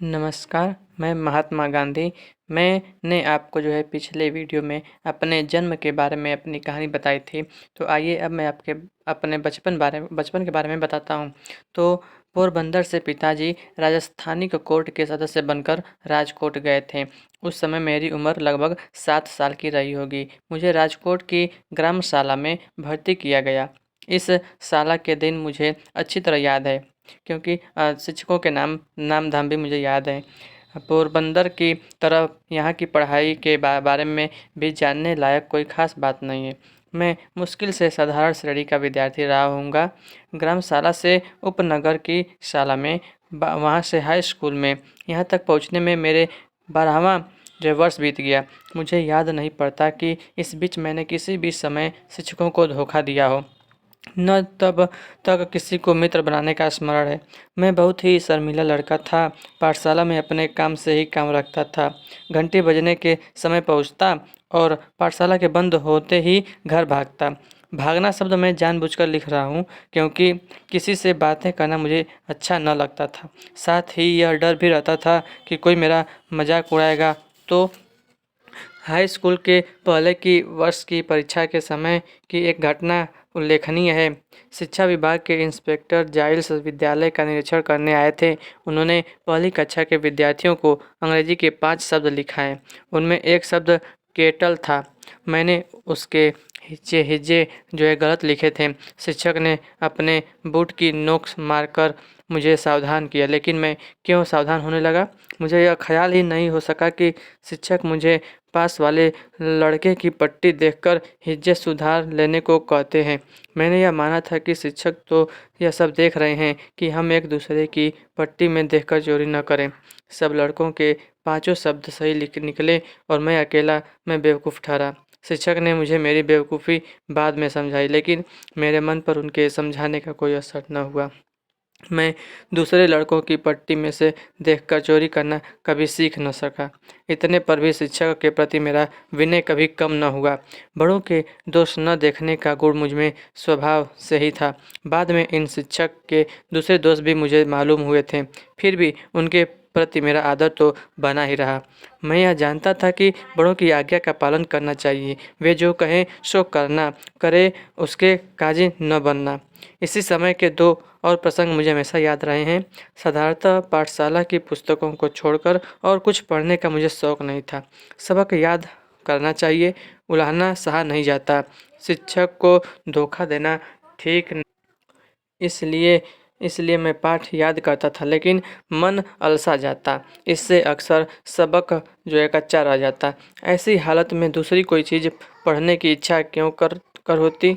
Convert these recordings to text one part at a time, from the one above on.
नमस्कार, मैं महात्मा गांधी। मैंने आपको पिछले वीडियो में अपने जन्म के बारे में अपनी कहानी बताई थी। तो आइए अब मैं आपके अपने बचपन के बारे में बताता हूँ। तो पोरबंदर से पिताजी राजस्थानी कोर्ट के सदस्य बनकर राजकोट गए थे। उस समय मेरी उम्र लगभग 7 साल की रही होगी। मुझे राजकोट की ग्रामशाला में भर्ती किया गया। इस शाला के दिन मुझे अच्छी तरह याद है, क्योंकि शिक्षकों के नाम धाम भी मुझे याद है। पोरबंदर की तरह यहाँ की पढ़ाई के बारे में भी जानने लायक कोई खास बात नहीं है। मैं मुश्किल से साधारण श्रेणी का विद्यार्थी रहा होऊंगा। ग्रामशाला से उपनगर की शाला में, वहाँ से हाई स्कूल में, यहाँ तक पहुँचने में मेरे 12वां वर्ष बीत गया। मुझे याद नहीं पड़ता कि इस बीच मैंने किसी भी समय शिक्षकों को धोखा दिया हो, न तब तक किसी को मित्र बनाने का स्मरण है। मैं बहुत ही शर्मीला लड़का था। पाठशाला में अपने काम से ही काम रखता था। घंटी बजने के समय पहुंचता और पाठशाला के बंद होते ही घर भागता। भागना शब्द मैं जानबूझकर लिख रहा हूँ, क्योंकि किसी से बातें करना मुझे अच्छा न लगता था। साथ ही यह डर भी रहता था कि कोई मेरा मजाक उड़ाएगा। तो हाई स्कूल के पहले की वर्ष की परीक्षा के समय की एक घटना उल्लेखनीय है। शिक्षा विभाग के इंस्पेक्टर जाइल्स विद्यालय का निरीक्षण करने आए थे। उन्होंने पहली कक्षा के विद्यार्थियों को अंग्रेजी के 5 शब्द लिखाए। उनमें एक शब्द केटल था। मैंने उसके हिज्जे हिज्जे गलत लिखे थे। शिक्षक ने अपने बूट की नोक मारकर मुझे सावधान किया, लेकिन मैं क्यों सावधान होने लगा, मुझे यह ख्याल ही नहीं हो सका कि शिक्षक मुझे पास वाले लड़के की पट्टी देखकर हिज्जे सुधार लेने को कहते हैं। मैंने यह माना था कि शिक्षक तो यह सब देख रहे हैं कि हम एक दूसरे की पट्टी में देखकर चोरी न करें। सब लड़कों के 5 शब्द सही निकले और मैं बेवकूफ़ ठहरा। शिक्षक ने मुझे मेरी बेवकूफ़ी बाद में समझाई, लेकिन मेरे मन पर उनके समझाने का कोई असर न हुआ। मैं दूसरे लड़कों की पट्टी में से देखकर चोरी करना कभी सीख न सका। इतने पर भी शिक्षक के प्रति मेरा विनय कभी कम न हुआ। बड़ों के दोष न देखने का गुण मुझमें स्वभाव से ही था। बाद में इन शिक्षक के दूसरे दोस्त भी मुझे मालूम हुए थे, फिर भी उनके प्रति मेरा आदर तो बना ही रहा। मैं यह जानता था कि बड़ों की आज्ञा का पालन करना चाहिए। वे जो कहें सो करना, करे उसके काजी न बनना। इसी समय के 2 और प्रसंग मुझे हमेशा याद रहे हैं। साधारणतः पाठशाला की पुस्तकों को छोड़कर और कुछ पढ़ने का मुझे शौक नहीं था। सबक याद करना चाहिए, उलाहना सहा नहीं जाता। शिक्षक को धोखा देना ठीक नहीं। इसलिए इसलिए मैं पाठ याद करता था, लेकिन मन अलसा जाता। इससे अक्सर सबक कच्चा रह जाता। ऐसी हालत में दूसरी कोई चीज़ पढ़ने की इच्छा क्यों कर होती।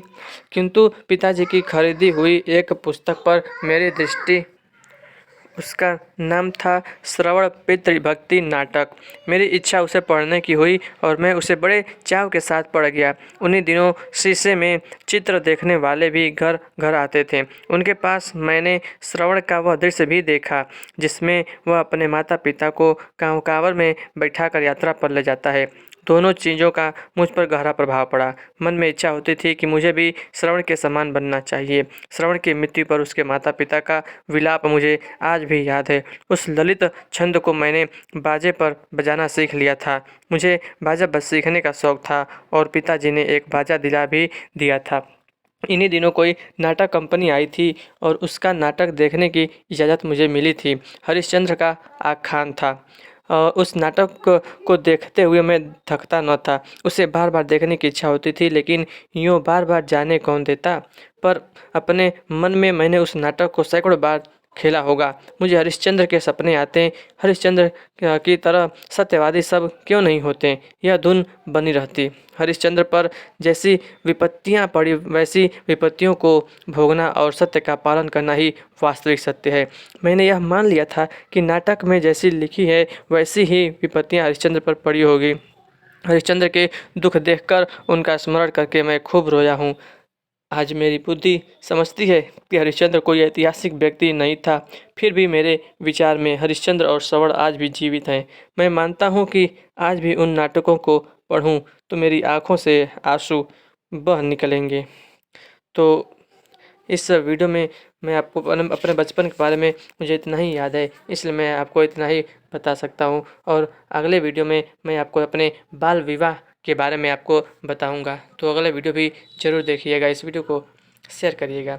किंतु पिताजी की खरीदी हुई एक पुस्तक पर मेरी दृष्टि, उसका नाम था श्रवण पितृभक्ति नाटक। मेरी इच्छा उसे पढ़ने की हुई और मैं उसे बड़े चाव के साथ पढ़ गया। उन्हीं दिनों शीशे में चित्र देखने वाले भी घर घर आते थे। उनके पास मैंने श्रवण का वह दृश्य भी देखा, जिसमें वह अपने माता पिता को कांवर में बैठाकर यात्रा पर ले जाता है। दोनों चीज़ों का मुझ पर गहरा प्रभाव पड़ा। मन में इच्छा होती थी कि मुझे भी श्रवण के समान बनना चाहिए। श्रवण की मृत्यु पर उसके माता पिता का विलाप मुझे आज भी याद है। उस ललित छंद को मैंने बाजे पर बजाना सीख लिया था। मुझे बाजा बस सीखने का शौक था और पिताजी ने एक बाजा दिला भी दिया था। इन्हीं दिनों कोई नाटक कंपनी आई थी और उसका नाटक देखने की इजाज़त मुझे मिली थी। हरिश्चंद्र का आख्यान था। उस नाटक को देखते हुए मैं थकता न था। उसे बार बार देखने की इच्छा होती थी, लेकिन यूँ बार बार जाने कौन देता। पर अपने मन में मैंने उस नाटक को सैकड़ों बार खेला होगा। मुझे हरिश्चंद्र के सपने आते हैं। हरिश्चंद्र की तरह सत्यवादी सब क्यों नहीं होते, यह धुन बनी रहती। हरिश्चंद्र पर जैसी विपत्तियां पड़ी, वैसी विपत्तियों को भोगना और सत्य का पालन करना ही वास्तविक सत्य है। मैंने यह मान लिया था कि नाटक में जैसी लिखी है वैसी ही विपत्तियां हरिश्चंद्र पर पड़ी होगी। हरिश्चंद्र के दुख देखकर, उनका स्मरण करके मैं खूब रोया हूँ। आज मेरी बुद्धि समझती है कि हरिश्चंद्र कोई ऐतिहासिक व्यक्ति नहीं था, फिर भी मेरे विचार में हरिश्चंद्र और श्रवण आज भी जीवित हैं। मैं मानता हूँ कि आज भी उन नाटकों को पढूं तो मेरी आंखों से आंसू बह निकलेंगे। तो इस वीडियो में मैं आपको अपने बचपन के बारे में मुझे इतना ही याद है, इसलिए मैं आपको इतना ही बता सकता हूँ। और अगले वीडियो में मैं आपको अपने बाल विवाह के बारे में आपको बताऊँगा। तो अगला वीडियो भी ज़रूर देखिएगा, इस वीडियो को शेयर करिएगा।